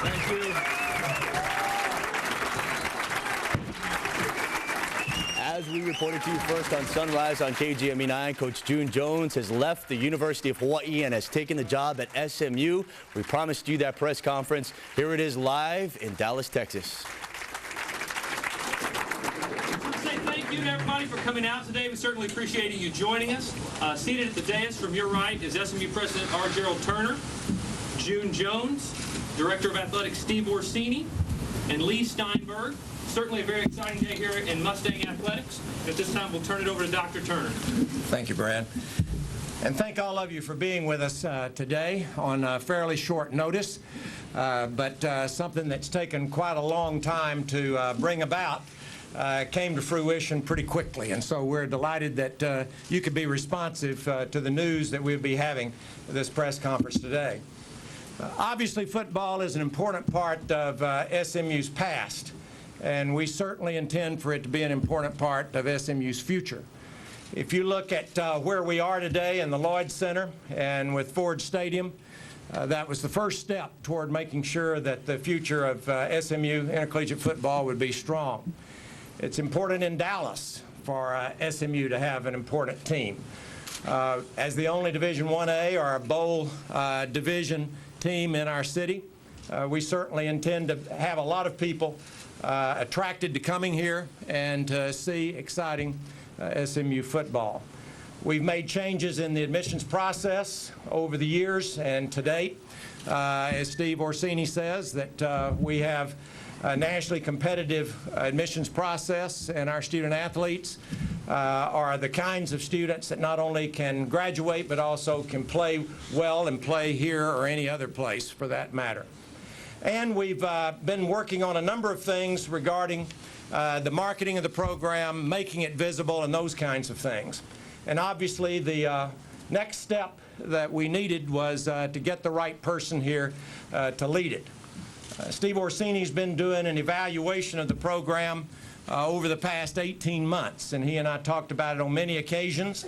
Thank you. As we reported to you first on Sunrise on KGME 9, Coach June Jones has left the University of Hawaii and has taken the job at SMU. We promised you that press conference. Here it is live in Dallas, Texas. Thank you to everybody for coming out today. We certainly appreciate you joining us. Seated at the dais from your right is SMU President R. Gerald Turner, June Jones, Director of Athletics Steve Orsini, and Lee Steinberg. Certainly a very exciting day here in Mustang Athletics. At this time, we'll turn it over to Dr. Turner. Thank you, Brad. And thank all of you for being with us today on fairly short notice, but something that's taken quite a long time to bring about came to fruition pretty quickly. And so we're delighted that you could be responsive to the news that we'll be having at this press conference today. Obviously, football is an important part of SMU's past, and we certainly intend for it to be an important part of SMU's future. If you look at where we are today in the Lloyd Center and with Ford Stadium, that was the first step toward making sure that the future of SMU intercollegiate football would be strong. It's important in Dallas for SMU to have an important team. As the only Division 1A or a bowl division team in our city, we certainly intend to have a lot of people attracted to coming here and to see exciting SMU football. We've made changes in the admissions process over the years, and to date, as Steve Orsini says, that we have a nationally competitive admissions process, and our student athletes are the kinds of students that not only can graduate but also can play well and play here or any other place for that matter. And we've been working on a number of things regarding the marketing of the program, making it visible, and those kinds of things. And obviously, the next step that we needed was to get the right person here to lead it. Steve Orsini's been doing an evaluation of the program over the past 18 months, and he and I talked about it on many occasions,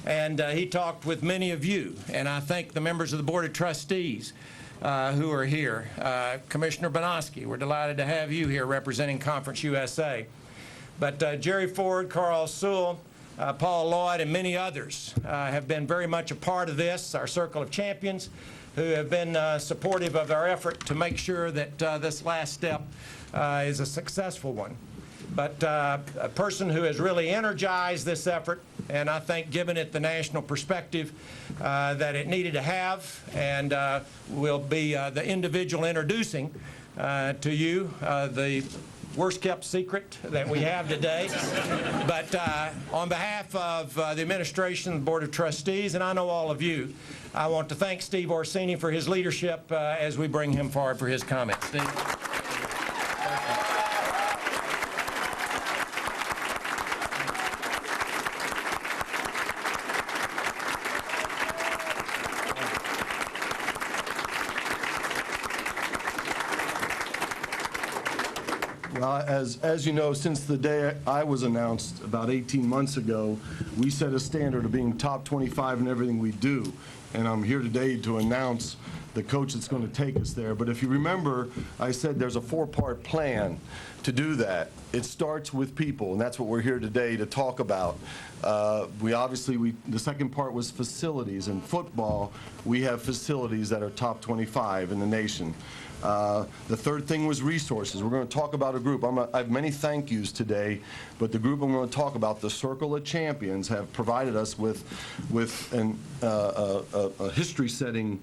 and he talked with many of you. And I thank the members of the Board of Trustees who are here. Commissioner Bonoski, we're delighted to have you here representing Conference USA. But Jerry Ford, Carl Sewell, Paul Lloyd, and many others have been very much a part of this, our Circle of Champions, who have been supportive of our effort to make sure that this last step is a successful one. But a person who has really energized this effort, and I think given it the national perspective that it needed to have, and will be the individual introducing to you the worst-kept secret that we have today. But on behalf of the administration, the Board of Trustees, and I know all of you, I want to thank Steve Orsini for his leadership as we bring him forward for his comments. Steve. As you know, since the day I was announced about 18 months ago, we set a standard of being top 25 in everything we do. And I'm here today to announce the coach that's going to take us there. But if you remember, I said there's a four-part plan to do that. It starts with people, and that's what we're here today to talk about. The second part was facilities. In football, we have facilities that are top 25 in the nation. The third thing was resources. We're going to talk about a group. I have many thank yous today, but the group I'm going to talk about, the Circle of Champions, have provided us with a history-setting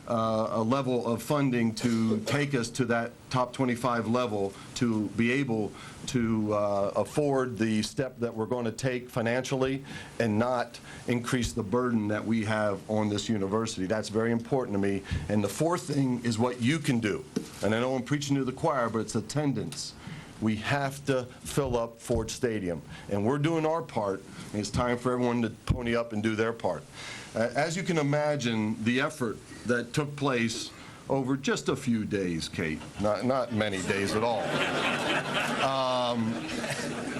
a level of funding to take us to that top 25 level to be able to afford the step that we're going to take financially and not increase the burden that we have on this university. That's very important to me. And the fourth thing is what you can do. And I know I'm preaching to the choir, but it's attendance. We have to fill up Ford Stadium. And we're doing our part. And it's time for everyone to pony up and do their part. As you can imagine, the effort that took place over just a few days, Kate, not many days at all.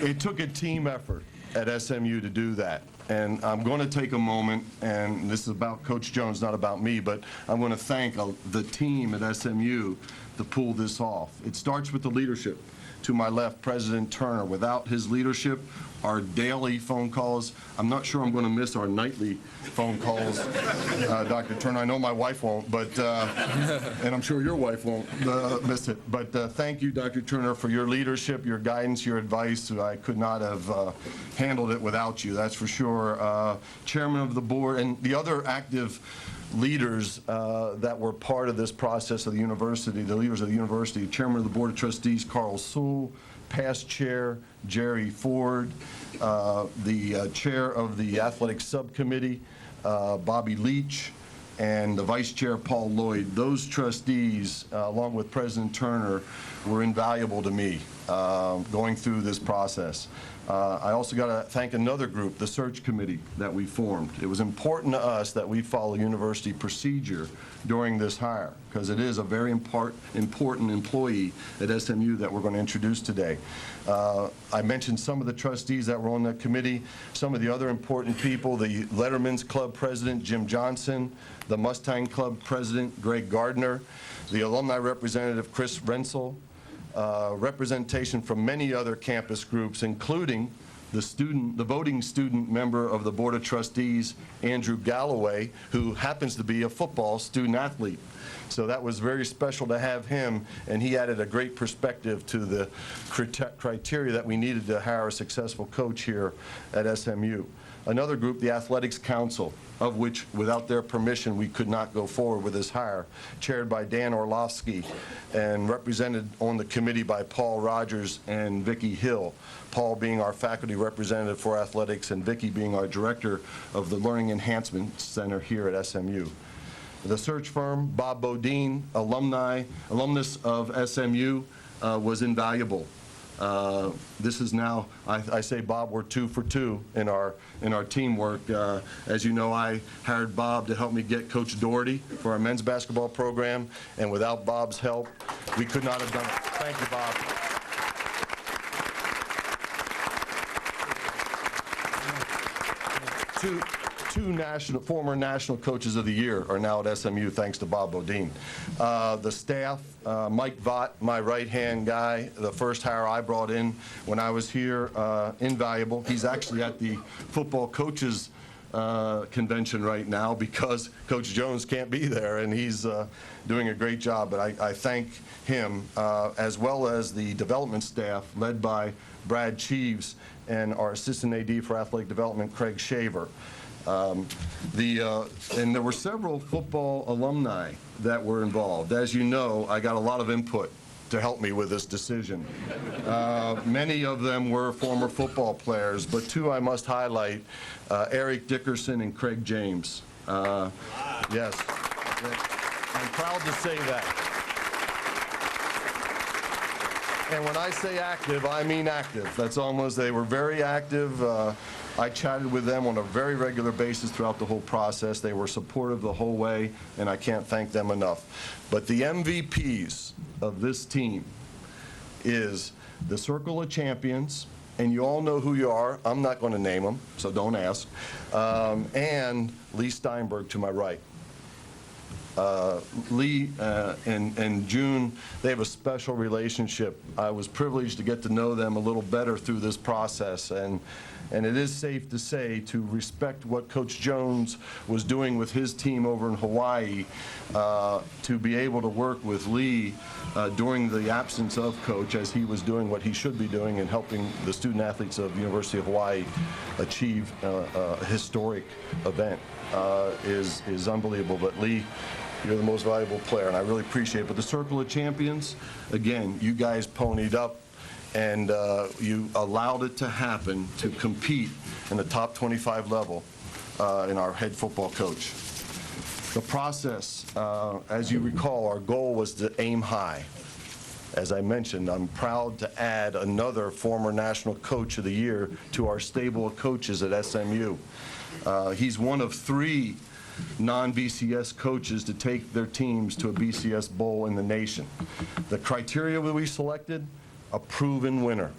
It took a team effort. at SMU to do that. And I'm going to take a moment, and this is about Coach Jones, not about me, but I'm going to thank the team at SMU to pull this off. It starts with the leadership. To my left, President Turner. Without his leadership, our daily phone calls, I'm not sure I'm going to miss our nightly phone calls, Dr. Turner. I know my wife won't, but and I'm sure your wife won't miss it. But thank you, Dr. Turner, for your leadership, your guidance, your advice. I could not have handled it without you, that's for sure. Chairman of the board and the other active leaders that were part of this process of the university, the leaders of the university, Chairman of the Board of Trustees, Carl Sewell, past chair, Jerry Ford, the chair of the athletics subcommittee, Bobby Leach, and the vice chair, Paul Lloyd. Those trustees, along with President Turner, were invaluable to me going through this process. I also got to thank another group, the search committee that we formed. It was important to us that we follow university procedure during this hire, because it is a very important employee at SMU that we're going to introduce today. I mentioned some of the trustees that were on that committee, some of the other important people, the Letterman's Club president, Jim Johnson, the Mustang Club president, Greg Gardner, the alumni representative, Chris Rensel, representation from many other campus groups, including the voting student member of the Board of Trustees, Andrew Galloway, who happens to be a football student athlete. So that was very special to have him, and he added a great perspective to the criteria that we needed to hire a successful coach here at SMU. Another group, the Athletics Council, of which, without their permission, we could not go forward with this hire, chaired by Dan Orlovsky and represented on the committee by Paul Rogers and Vicki Hill, Paul being our faculty representative for athletics and Vicki being our director of the Learning Enhancement Center here at SMU. The search firm, Bob Bodine, alumnus of SMU, was invaluable. This is now, I say, Bob, we're 2 for 2 in our teamwork. As you know, I hired Bob to help me get Coach Doherty for our men's basketball program, and without Bob's help, we could not have done it. Thank you, Bob. Two former national coaches of the year are now at SMU, thanks to Bob Bodine. The staff, Mike Vaught, my right-hand guy, the first hire I brought in when I was here, invaluable. He's actually at the football coaches convention right now because Coach Jones can't be there, and he's doing a great job. But I thank him, as well as the development staff led by Brad Cheeves and our assistant AD for athletic development, Craig Shaver. And there were several football alumni that were involved. As you know, I got a lot of input to help me with this decision. Many of them were former football players, but 2 I must highlight, Eric Dickerson and Craig James. Yes, I'm proud to say that. And when I say active, I mean active. That's almost, they were very active. I chatted with them on a very regular basis throughout the whole process. They were supportive the whole way, and I can't thank them enough. But the MVPs of this team is the Circle of Champions, and you all know who you are. I'm not going to name them, so don't ask. And Lee Steinberg to my right. Lee and June, they have a special relationship. I was privileged to get to know them a little better through this process, and it is safe to say, to respect what Coach Jones was doing with his team over in Hawaii, to be able to work with Lee during the absence of Coach, as he was doing what he should be doing and helping the student athletes of the University of Hawaii achieve a historic event, is unbelievable. But Lee, you're the most valuable player, and I really appreciate it. But the Circle of Champions, again, you guys ponied up, and you allowed it to happen to compete in the top 25 level in our head football coach. The process, as you recall, our goal was to aim high. As I mentioned, I'm proud to add another former National Coach of the Year to our stable of coaches at SMU. He's one of 3 non-BCS coaches to take their teams to a BCS bowl in the nation. The criteria that we selected: a proven winner,